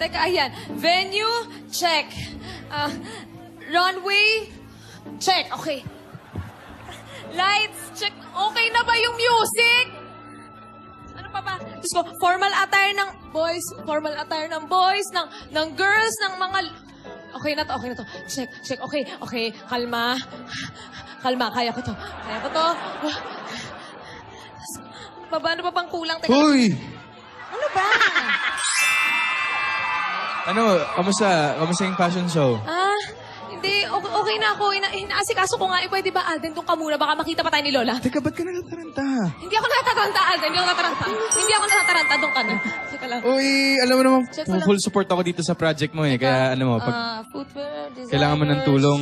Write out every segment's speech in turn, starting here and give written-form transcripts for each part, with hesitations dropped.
Teka, ayan. Venue, check. Runway, check. Okay. Lights, check. Okay na ba yung music? Ano pa ba? Diyos ko, formal attire ng boys, ng girls, ng mga... Okay na to. Check. Okay. Kalma, kaya ko to. Ano pa bang kulang? Teka. Hoy! Ano ba? Kamusta yung fashion show? Hindi. Okay na ako. Inaasikaso ko nga. Pwede ba, Alden, doon ka muna? Baka makita pa tayo ni Lola. Teka, ba't ka natataranta? Hindi ako natataranta, Alden. Hindi ako natataranta. Doon ka na. Teka lang. Uy, alam mo naman, Check ko lang. full support ako dito sa project mo eh. Kaya Footwear, designers. kailangan mo ng tulong.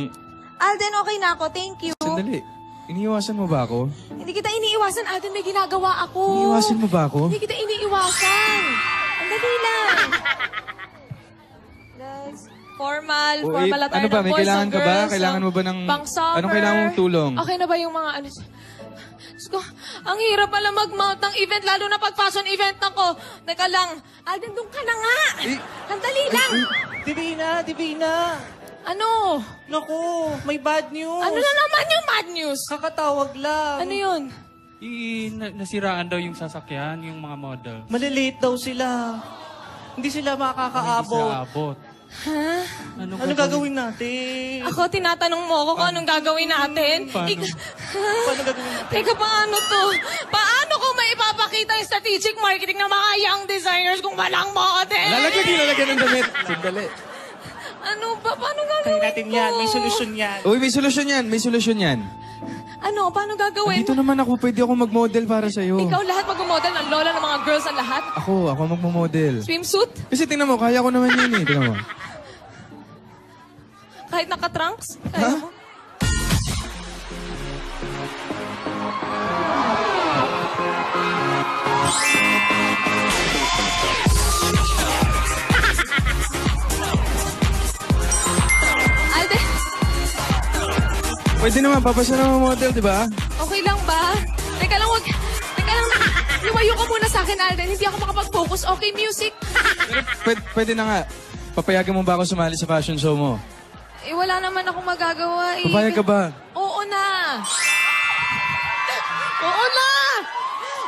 Alden, okay na ako. Thank you. Sandali. Iniiwasan mo ba ako? Hindi kita iniiwasan, Alden. May ginagawa ako. Iniiwasan mo ba ako? Hindi kita iniiwasan. Ang dali lang. Guys, formal attire ano ba? ng May boys, kailangan ng ka ba? girls, Kailangan mo ba ng... pang summer. Anong kailangan mong tulong? Okay na ba yung mga ano? Diyos ko, ang hirap pala mag-mount ng event, lalo na pag fashion event ako. Teka lang. Alden, doon ka na nga. Ang dali lang. Divina! Ano? Naku, may bad news. Ano na naman yung bad news? Kakatawag lang. Ano yun? Nasiraan daw yung sasakyan, yung mga model. Malilate daw sila. Hindi sila makakaabot. Hindi sila abot. Ha? Ano gagawin natin? Ako, tinatanong mo ako kung anong gagawin natin. Paano? Paano gagawin natin? Teka, paano to? Paano ko maipapakita yung strategic marketing ng mga young designers kung walang model? Lalagyan ng damit. Sandali. Ano ba? Paano gagawin Kaya natin ko? yan. May solusyon yan. Uy, may solusyon yan. Ano? Paano gagawin? Dito naman ako, pwede ako mag-model para sa'yo. Ikaw lahat mag-model ng lola ng mga girls ang lahat? Ako magmo-model. Swimsuit? Kasi tingnan mo, kaya ko naman yun eh. Tingnan mo. Kahit naka-trunks? Kaya mo? Alden, Pwede naman, papasa naman model, di ba? okay lang ba? Teka lang, lumayo ka muna sa akin, Alden. Hindi ako makapag-focus. Okay, music. Pwede na nga. Papayagan mo ba ako sumali sa fashion show mo? Wala naman akong magagawa eh. Papayag ka ba? Oo na.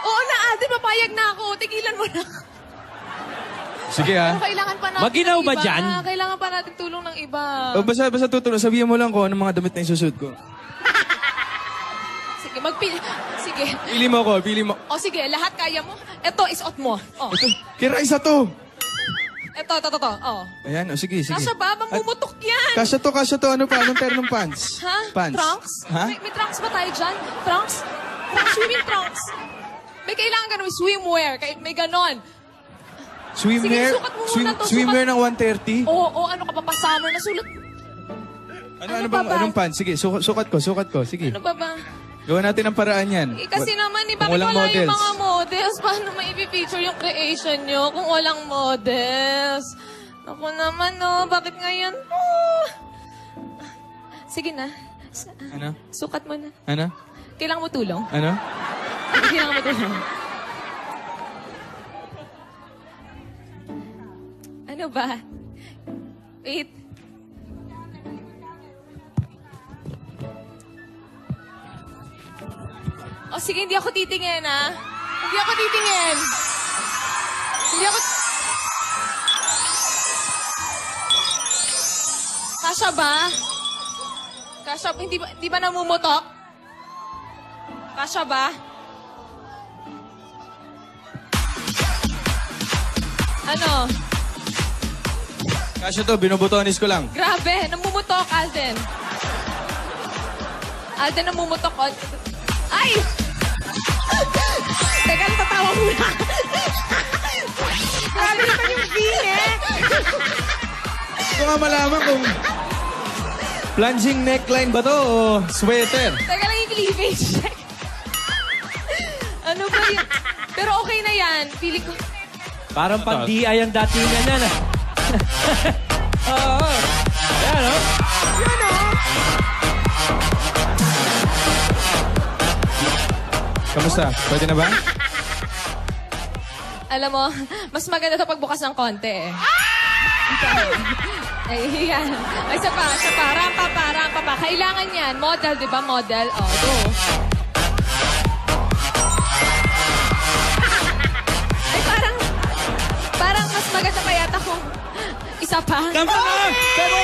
Oo na, Alden. Papayag na ako. Tigilan mo na. Sige ha. Pero kailangan pa natin Maginaw ng ba iba. dyan? Kailangan pa natin tulong ng iba. Basta tutulong. Sabihin mo lang kung anong mga damit na isusuot ko. Sige, Sige. Pili mo ako, pili mo. O sige, lahat kaya mo. Ito, isuot mo. O. Ito, kira isa to. Ito. O. Ayan, o sige. Kasya ba? Mamumutok yan. Kasya to. Ano pa? Anong pair ng pants? Ha? Pants. Trunks? Ha? May trunks ba tayo dyan? Trunks? Swimming trunks. May kailangan ka naman swimwear. May ganon. Swimwear? Sige, sukat mo muna to. Swimwear ng 130? Oo, ano ka pa summer na sulat. Ano ba? Anong pants? Sige, sukat ko. Sige. Ano ba? Gawa natin ang paraan yan. Kasi naman, bakit walang wala yung models. mga models? Paano ma-feature yung creation nyo kung walang models? Naku naman, bakit ngayon? Sige na. Ano? Sukat mo na. Ano? Kailangan mo tulong? Ano? Kailangan mo tulong. Ano ba? Wait. O sige, hindi ako titingin, ha? Hindi ako titingin. Kasya ba? Hindi ba namumutok? Kasya ba? Ano? Kasya to, binubutonis ko lang. Grabe, namumutok, Alden. Alden, namumutok. Ay! Teka, natatawa muna. Alden, pa yung V-neck. Gusto nga malaman kung plunging neckline ba to o sweater? Teka lang yung cleavage check. Ano ba yun? Pero okay na yan. Feeling ko... Parang pang-DI ang datingan yan, ah. Oo. Ayan, oh. Yan, Kamusta? Pwede na ba? Alam mo, mas maganda ito pagbukas ng konti, eh. Ay, yan. Ay, isa pa. Rampa pa. Kailangan yan. Model, di ba? Model. Oh, go. Ay, parang mas maganda pa yata kung isa pa. Tama na! Pero...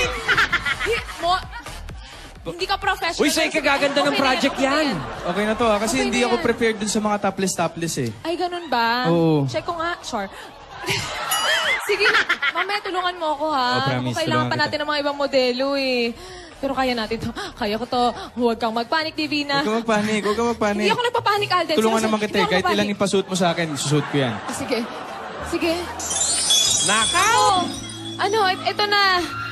Hindi ka professional. Uy, sa'yo kagaganda ng project yan. Okay na to kasi Okay hindi na ako yan. prepared dun sa mga topless eh. Ay, ganun ba? Oo. Check ko nga. Sure. Sige, mamaya tulungan mo ako ha. Oh, promise, Kailangan tulungan pa natin ng mga ibang modelo eh. Pero kaya natin to. Kaya ko to. Huwag kang magpanik, Divina. Huwag ka magpanik. Hindi ako nagpapanik, Alden. Tulungan Seryoso, naman hindi kita ako kahit ilang nagpapanik. ipasuot mo sa akin, isusuot ko yan. Sige. Nakaw! Oh, ano, ito na.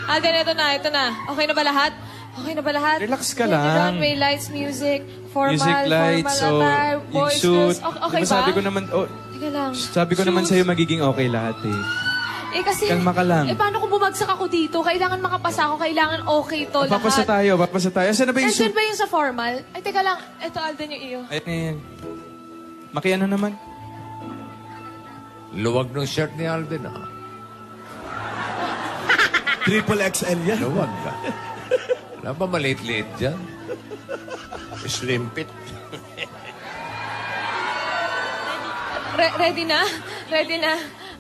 Alden, ito na. Okay na ba lahat? Relax ka Ready, lang. Runway lights, music, formal, Music lights, formal attire, yung boys, suit. girls. Okay Diba ba? sabi ko naman, Teka lang. sabi ko naman Shoes. sa'yo magiging okay lahat eh. Eh kasi, Kalma ka lang. paano kung bumagsak ako dito? Kailangan makapasa ako, kailangan okay to Papasa lahat. tayo. Saan na ba yung Nandun suit? ba yung sa formal? Ay, teka lang. Ito, Alden, yung iyo. Ayan na yan. Makiano naman. Luwag ng shirt ni Alden, ah. Triple XL yan. Luwag ka. Wala ba maliit-liit dyan? Slim fit. Ready na?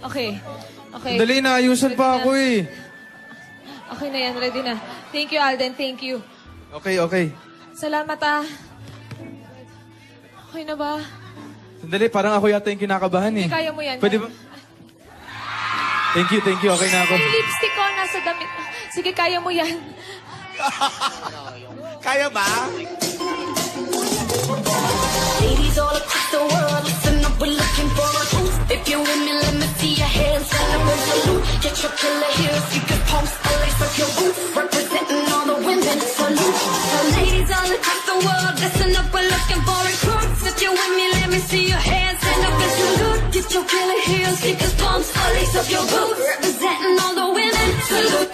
Okay. Dali na, ayusan Ready pa na. ako eh. Okay na yan, ready na. Thank you, Alden. Thank you. Okay. Salamat, ah. Okay na ba? Sandali, parang ako yata yung kinakabahan eh. Hindi, kaya mo yan. Pwede ba? Thank you. Okay na ako. Yung lipstick ko nasa damit. Sige, kaya mo yan. Kaya ba? Ladies all across the world, listen up, we're looking for a boost. If you're with me, let me see your hands, stand up and salute. Get your killer heels, you can pump, lace up your boots. Representing all the women, salute. So ladies all across the world, listen up, we're looking for recruits. If you're with me, let me see your hands, stand up and salute. Get your killer heels, you can pump, lace up your boots. Representing all the women, salute.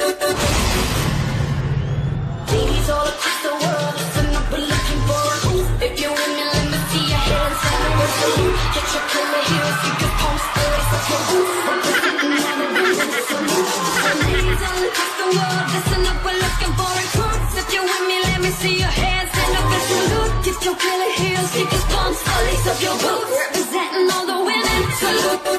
Ladies all across the world, listen up, we're looking for a boost. If you're with me, let me see your hands, stand up and salute. Get your killer heels, you can pump, lace up your boots. Representing all the women, salute. So ladies all across the world, listen up, we're looking for recruits. If you're with me, let me see your hands, stand up and salute. Get your killer heels, you can pump, lace up your boots. Representing all the women, salute.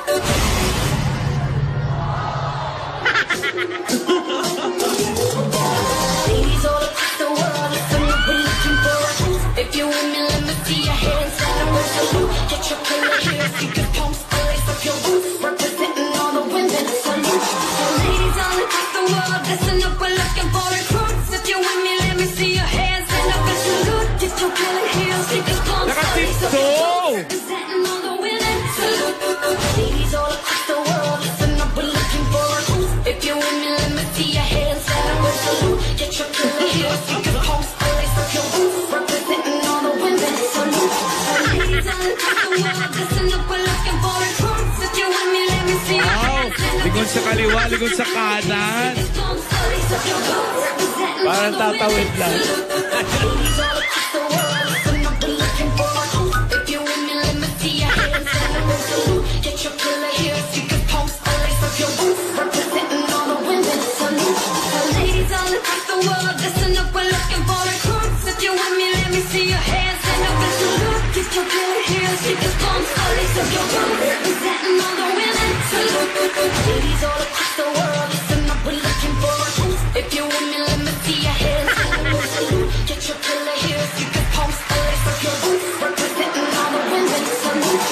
Ladies all across the world, listen up, we're looking for a boost. If you're with me, let me see your hands, stand up and salute. Get your killer heels, you can pump, lace up your boots. Representing all the women, salute. So ladies all across the world, listen up, we're looking for recruits. If you're with me, let me see your hands, stand up and salute. Get your killer heels, you can pump, lace up your boots. Representing all the women, salute. Ladies all across the world, listen up, we're looking for a boost. If you're with me, let me see your hands, stand up and salute. Get your killer heels, you can pump, lace up your boots. Representing all the women, salute. Ladies all across the world, listen up, we're looking for recruits. If you're with me, let me see your hands, stand up Likod sa kaliwa, likod sa kanan. Parang tatawid lang. Ladies all across the world, listen up, we're looking for a boost. If you're with me, let me see your hands, stand up and salute. Get your killer heels, you can pump, lace up your boots. Representing all the women, salute. Ladies all across the world, listen up, we're looking for recruits. If you're with me, let me see your hands, stand up and salute. Get your killer heels, you can pump, lace up your boots. Representing all the women, salute. Ladies all across the world, listen up, we're looking for a boost. If you're with me, let me see your hands, stand up and salute. Get your killer heels, you can pump, lace up your boots. Representing all the women, salute.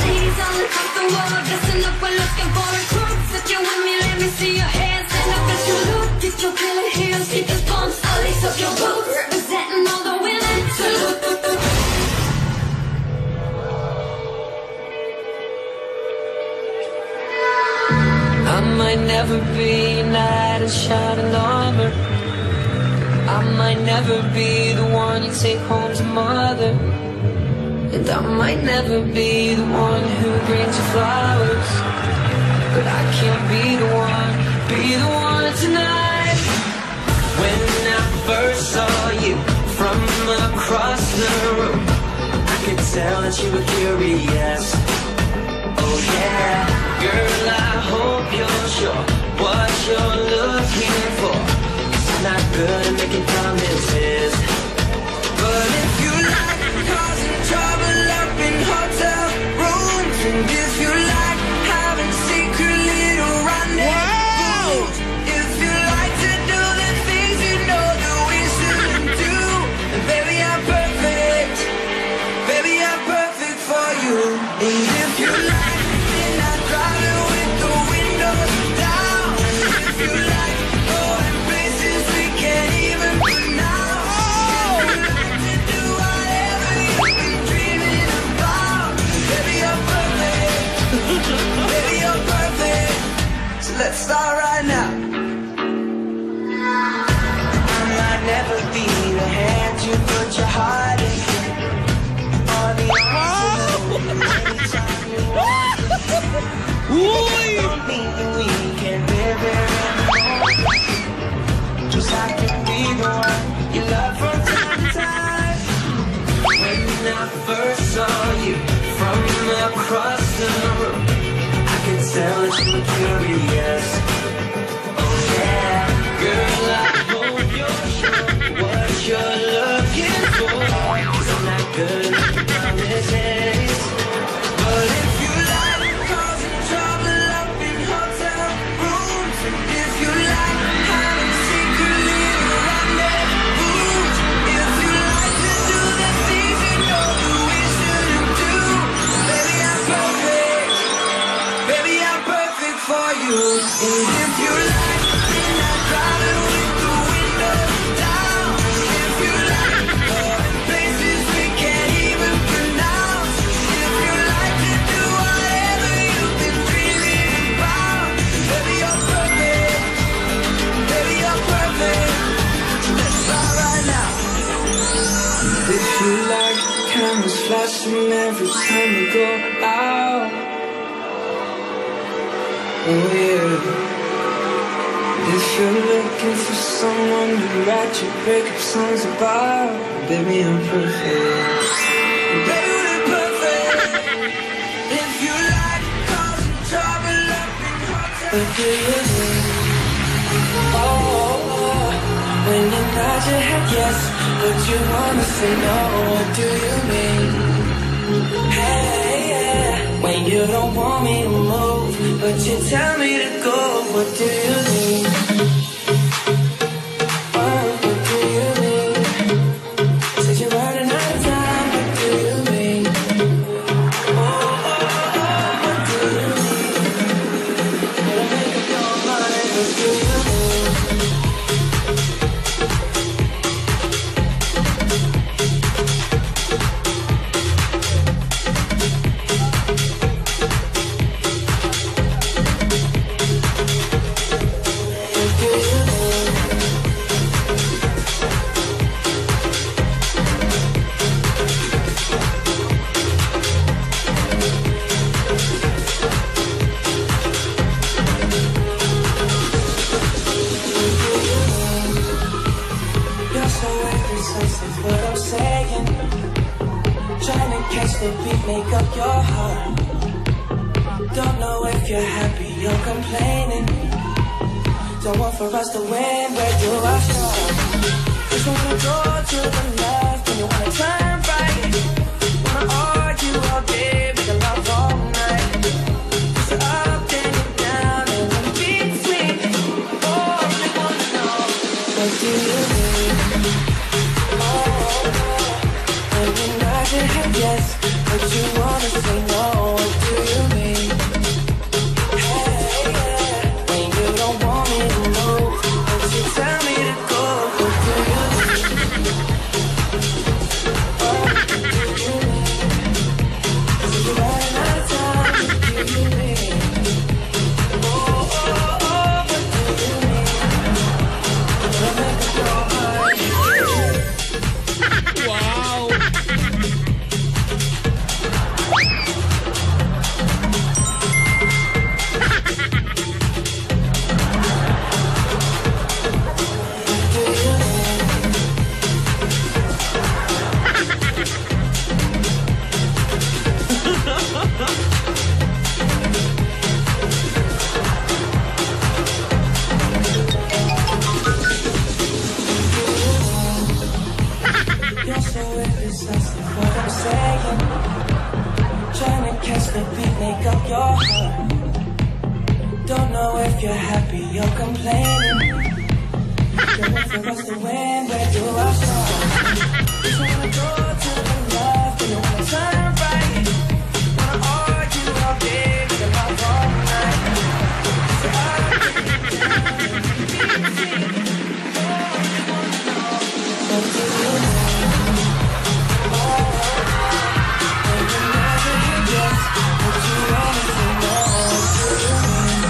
Ladies all across the world, listen up, we're looking for recruits. If you're with me, let me see your hands, stand up and salute. Get your killer heels, you can pump, lace up your boots. Representing all the women, salute. I might never be a knight in shining armor. I might never be the one you take home to mother. And I might never be the one who brings you flowers. But I can't be the one tonight. When I first saw you from across the room, I could tell that you were curious. Oh yeah, girl, I hope you're sure what you're right now. I might never be the hand you put your heart in, or the arms anytime you want it. Don't mean we can live here anymore. Just I can be the one you love from time to time. When I first saw you from across the room, I could tell that you were curious. Oh yeah, girl, I hope you're sure what you're looking for, 'cause I'm not good at promises. But if you like causing trouble up in hotel rooms, and if you like having secret little rendezvous, if you like to do the things you know that we shouldn't do, baby, I'm perfect. Baby, I'm perfect for you. And if you like midnight driving with the windows down, if you like going places we can't even pronounce, if you like to do whatever you've been dreaming about, baby, you're perfect. Baby, you're perfect. Let's start right now. If you like cameras flashing every time we go out, oh yeah. If you're looking for someone to write your breakup songs about, baby, I'm perfect. Baby, we're perfect. If you like causing trouble up in hotels, what do you mean? Oh, when you nod your head yes, but you wanna say no, what do you mean? Hey, yeah. When you don't want me to move, but you tell me to go, what do you mean? What do you mean? Said you're running out of time, what do you mean? Oh, what do you mean? Better make up your mind, what do you mean? You're so indecisive, what I'm saying. Trying to catch the beat, make up your heart. Don't know if you're happy or complaining. Don't want for us to win, where do I start? Just wanna go to the left, and you wanna turn right. Wanna argue all day, make love all night. Just up, then you're down, and in between. Oh, I really wanna know, what do you mean? When you nod your head yes, but you wanna say no, what do you mean? Hey, yeah. When you don't want me to move, but you tell me to go, what do you mean? What do you mean? So you're running out of time, what do you mean? Oh, what do you mean? Better make up your mind. Wow! You're so indecisive, what I'm saying. Trying to catch the beat, make up your heart. Don't know if you're happy or complaining. Don't want for us to win, where do I start? Just wanna go to the left, and you wanna turn right. Wanna argue all day, make love all night. So I what do you mean? Yes, but you wanna say no, what do you mean?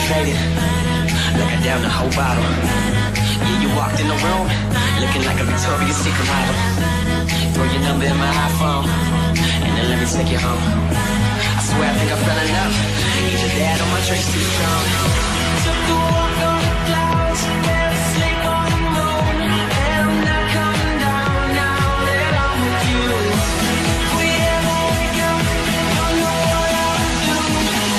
traded, like I downed the whole bottle. Yeah, you walked in the room, looking like a Victoria's Secret model. Throw your number in my iPhone, and then let me take you home. I swear I think I fell in love. Either that or my drinks too strong. Took a walk on the clouds, fell asleep on the moon, and I'm not coming down now that I'm with you. If we ever wake up, don't know what I would do.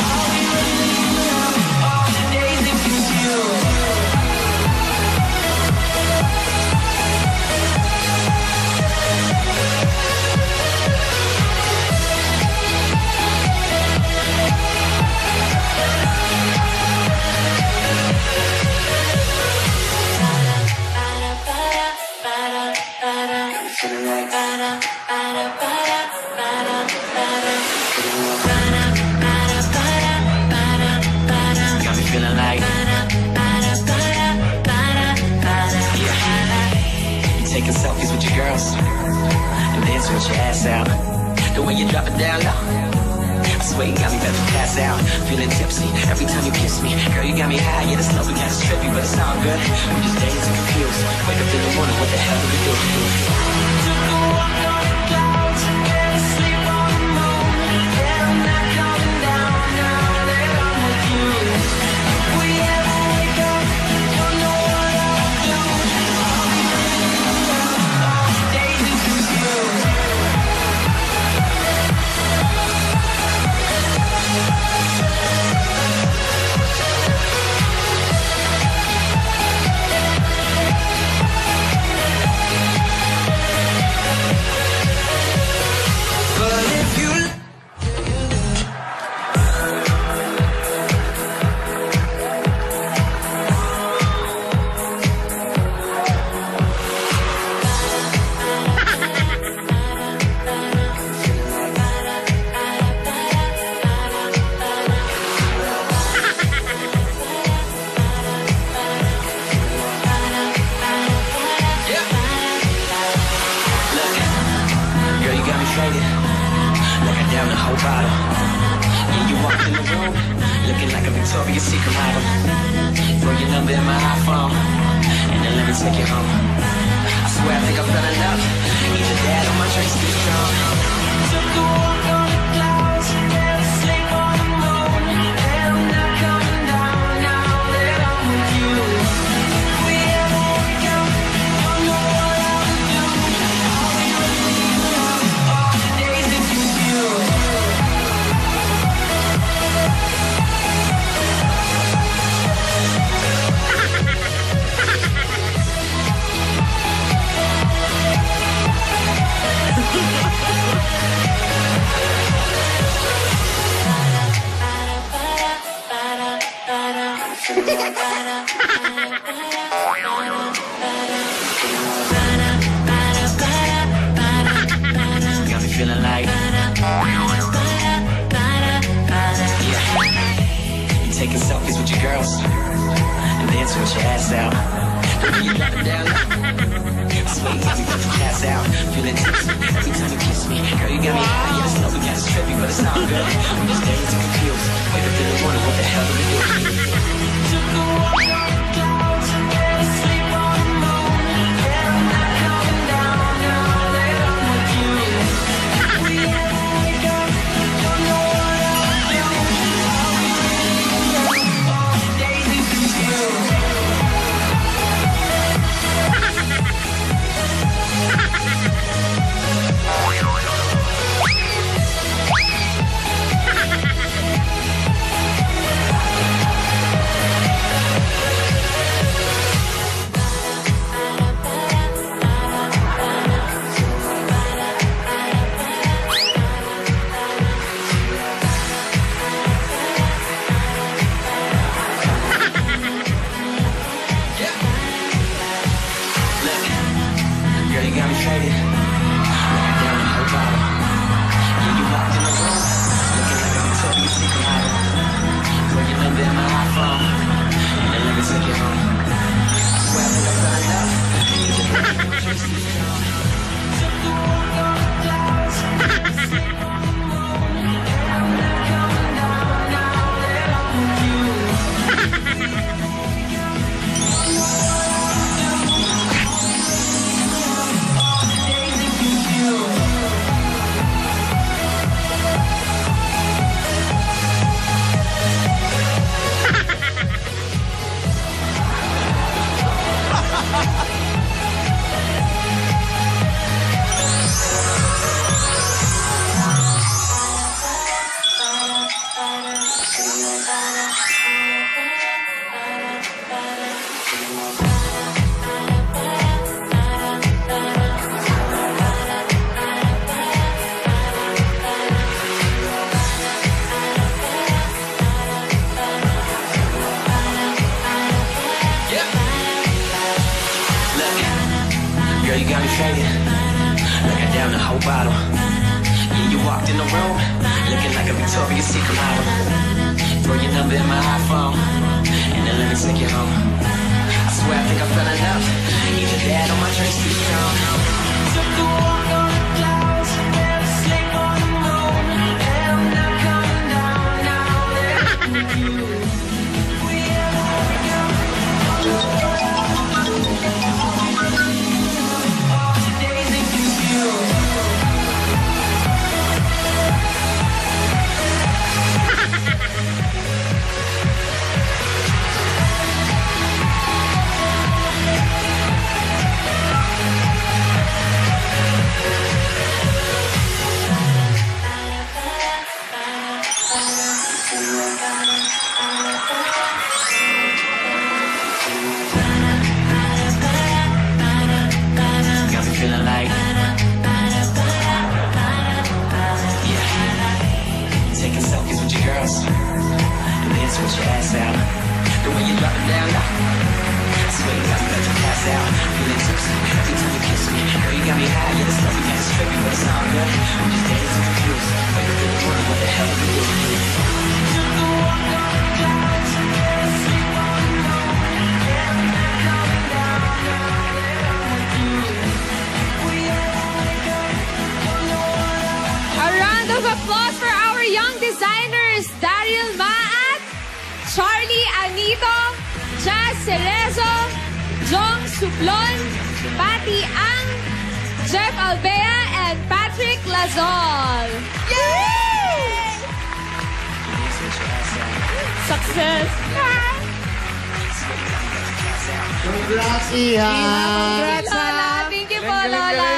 I'll be running around all the days it was you. Got me feeling like you taking selfies with your girls and dancing with your ass out. The way you drop it down low, I swear you got me about to pass out. Feeling tipsy every time you kiss me. Girl, you got me high, yeah, this love we got is trippy, but it's all good. We just dancing confused. Wake up in the morning, what the hell do we do? Took a walk on the clouds, fell asleep on the moon, and I'm not coming down now that I'm with you. If we ever wake up, don't know what I would do. I'll be running around all the days it was you. But if you girl, you got me traded, like I downed the whole bottle. Yeah, you walked in the room, looking like a Victoria's Secret model. Throw your number in my iPhone, and then let me take you home. I swear I think I fell in love. Either that or my drinks too strong. Took a walk on the clouds, fell asleep on the moon, and I'm not coming down now that I'm with you. If we ever wake up, don't know what I would do. I'll be running around all the days it was you. Got me feeling like you taking selfies with your girls and dancing with your ass out. The way you drop it down low, I swear you got me about to pass out. Feeling tipsy every time you kiss me. Girl, you got me high, yeah, this love we got is trippy, but it's all good. I'm just dancing confused. Wake up in the morning, what the hell do we do? Took a walk on the clouds, fell asleep on the moon, and I'm not coming down now that I'm with you. If we ever wake up, don't know what I would do. I'll be running around all the days it was you. whole bottle. Yeah, you walked in the room, looking like a Victoria's Secret model. Throw your number in my iPhone, and then let me take you home. I swear I think I fell in love. Either that or my drinks too strong. Took a walk on the clouds, fell asleep on the moon, and I'm not coming down now. With you, we ever wake up. All today's and confused. Got me feeling like, yeah, taking selfies with your girls, and then switch your ass out. The way you drop it down, I swear you got me about to pass out. Feeling tipsy, every time you kiss me, girl you got me high, yeah, the stuff we got is trippy, but it's all good. I'm just dancing confused, but you really wonder what the hell we do. Took a walk on the clouds, fell asleep on the moon, and I'm not coming down now that I'm with you. We ever wake up, don't know what A round of applause for our young designers, Daryl Maat, Charlie Anito, Jazz Cerezo, Jong Suplon, Patty Ang, Jeff Albea, and Patrick Lazol. Yay! Success! Congrats, Iha! Lola, thank you po, Lola.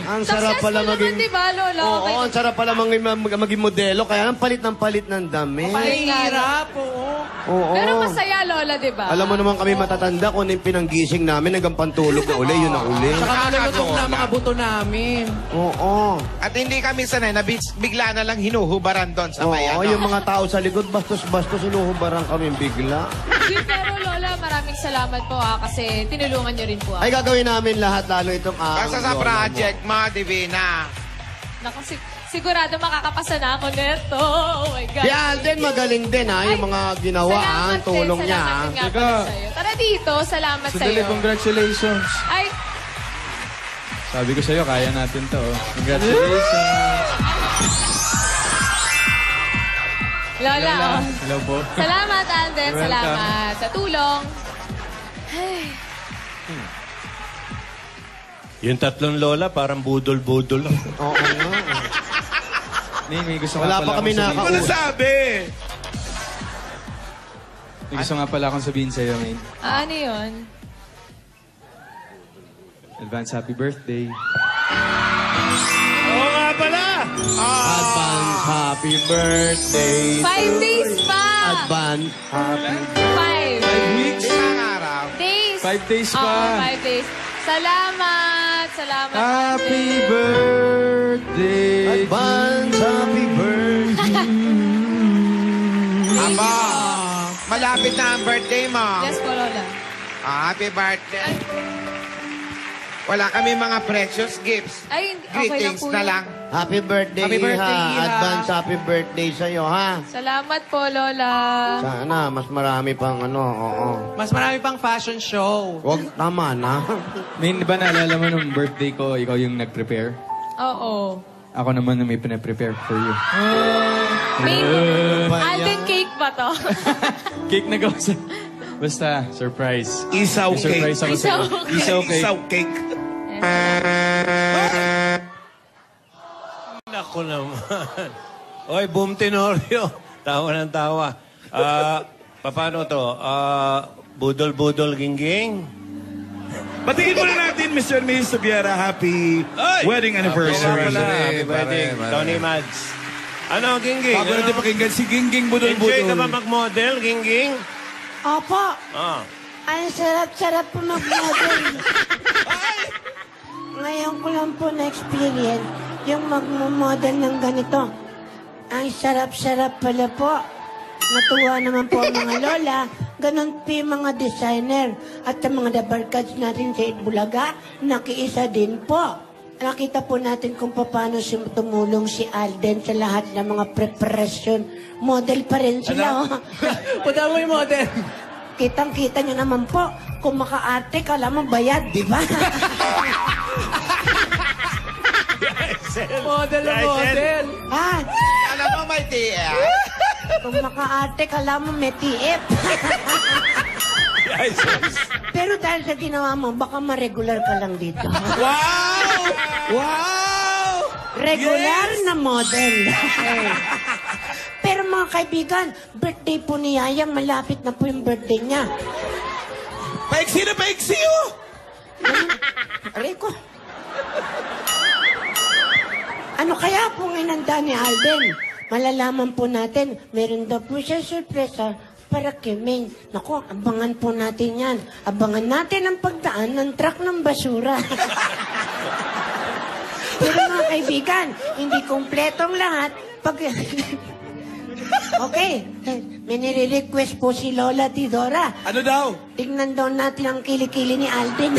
Ang sarap pala Successful maging... naman, di ba, Lola? Oo, Okay. ang sarap pala maging modelo. Kaya ang palit ng dami. Mahirap, oo. Oo. Pero masaya, Lola, di ba? Alam mo naman kami matatanda kung ano yung pinanggising namin hanggang pantulog na uli, yun na uli. Saka nalulutong na mga buto namin. Oo. At hindi kami sanay na bigla na lang hinuhubaran doon sa may Oo, yung mga tao sa likod, bastos-bastos, inuhubaran kami bigla. Pero, Lola, maraming salamat po kasi tinulungan niyo rin po ako. Ay, gagawin namin lahat, lalo itong Basta sa project mo, Divina. Naku, sigurado makakapasa na ako neto. Oh my God. Si Alden magaling din ha, yung mga ginawa, ang tulong niya. Salamat din nga pala sa'yo. Tara dito, salamat Sandali, sa'yo. congratulations. Ay, Sabi ko sa'yo, kaya natin to. Oh. Congratulations. Lola, oh. Hello po. Salamat, Alden. Welcome. Salamat sa tulong. Ay, Yung tatlong lola, parang budol-budol lang. Oo nga. May gusto Wala nga pa pala kami akong sabihin. Ano sabi? May gusto nga pala akong sabihin sa'yo, May. ano yun? Advance happy birthday. Oo nga pala. Advance happy birthday. 5 days pa! Advance happy 5 5 weeks? Isang araw. days. 5 days pa. Oo, 5 days. Salamat! Salamat, Happy Alden. birthday. Advance happy birthday. Aba, malapit na ang birthday mo. Yes po, Lola. Happy birthday. Wala kami mga precious gifts. Ay, okay lang Greetings po na yun. lang. Happy birthday, Happy birthday, Iha. Iha. Advance happy birthday sa'yo, ha? Salamat po, Lola. Sana, mas marami pang oo. Mas marami pang fashion show. Huwag, tama na. May, di ba naalala mo nung birthday ko, ikaw yung nag-prepare? Oo. Ako naman yung may pinaprepare for you. May Alden cake ba to? Cake na gawa sa... Basta, surprise. Isaw May surprise cake. ako sa'yo. Isaw cake. Isaw cake. Naku naman. Oy, Boom Tenorio. Tawa ng tawa. Paano to? Budol-budol gingging? Batiin muna natin, Mr. and Mrs. Subiera. Happy wedding anniversary. Happy wedding. Tony Mads. Ano, gingging? Bago natin pakinggan si Gingging Budol-Budol. Enjoy ka ba mag-model, gingging? Opo. Ah. Ang sarap-sarap po mag-model. Ngayon ko lang po na-experience yung mag-model ng ganito. Ang sarap-sarap pala po. Natuwa naman po ang mga lola. Ganon po yung mga designer. At ang mga dabarkads natin sa Itbulaga, nakiisa din po. nakita po natin kung paano tumulong si Alden sa lahat ng mga preparasyon. Model pa rin sila. Oh. Punta mo yung model. Kitang-kita nyo naman po, kung makaarte, kala mo bayad, di ba? Model na model. Ah, Alam mo, may tiya. kung makaarte, kala mo may TF. Pero dahil sa ginawa mo, baka ma-regular ka lang dito. Wow! Wow! Regular na model. Pero mga kaibigan, birthday po ni Yaya, malapit na po yung birthday niya. Paiksi na paiksi, oh! Aray ko. Ano kaya po inanda ni Alden? Malalaman po natin, meron daw po siya sorpresa para kay Ming. Naku, abangan po natin yan. Abangan natin ang pagdaan ng truck ng basura. Pero mga kaibigan, hindi kumpletong lahat. Okay, may nire-request po si Lola Tidora. Ano daw? Tignan daw natin ang kilikili ni Alden.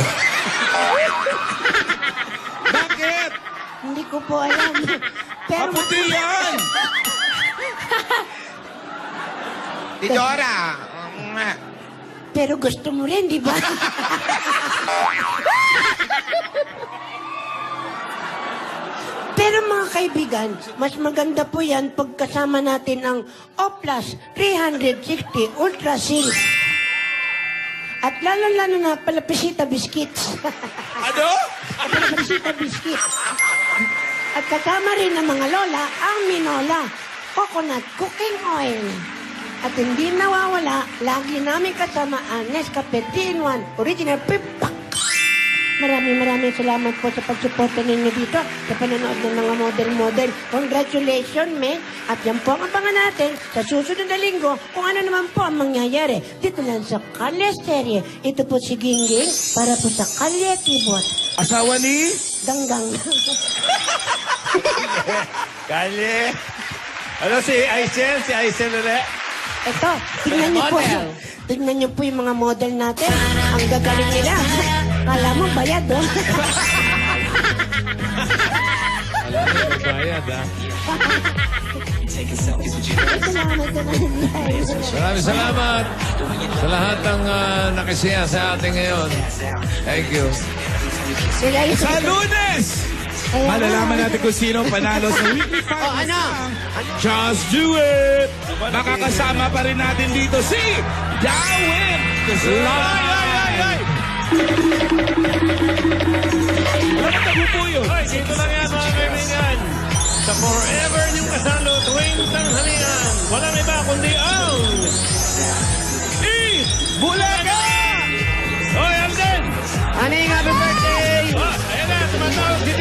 Bakit? Hindi ko po alam. Pero Maputi yan! Tidora. Pero gusto mo rin, di ba? Pero mga kaibigan, mas maganda po yan pagkasama natin ang Oplas 360 Ultra Seal. At lalo-lalo na Palapesita Biscuits. Ano? Palapesita Biscuits. At kasama rin ng mga lola ang Minola Coconut Cooking Oil. At hindi nawawala, lagi namin kasama ang Nescafe 3-in-1 Original Pip Pack. Maraming salamat po sa pagsuporta ninyo dito sa panonood ng mga model-model. Congratulations, me. At yan po ang abangan natin sa susunod na linggo kung ano naman po ang mangyayari dito lang sa Kalye Serye. Ito po si Gingging para po sa Kalye Kibot. Asawa ni? Ganggang. Kalye. Ano si Aisel? Si Aisel ulit? Ito, tingnan niyo po. Tingnan niyo po yung mga model natin. Ang gagaling nila. Kala mo, bayad, oh. Bayad, ha? Salamat. Salamat sa lahat ng nakisiya sa atin ngayon. Thank you. Sa Lunes! Malalaman natin kung sino ang panalo sa weekly finals. Just do it! Makakasama pa rin natin dito si Darwin! Bakit nabubuyo? Hoy, dito lang yan mga kaibigan. Sa Forever yung kasalo tuwing tanghalian. Walang iba kundi ang... Bulaga! Hoy, Alden! Aning, happy birthday! Oh, ayan na, tumatawag si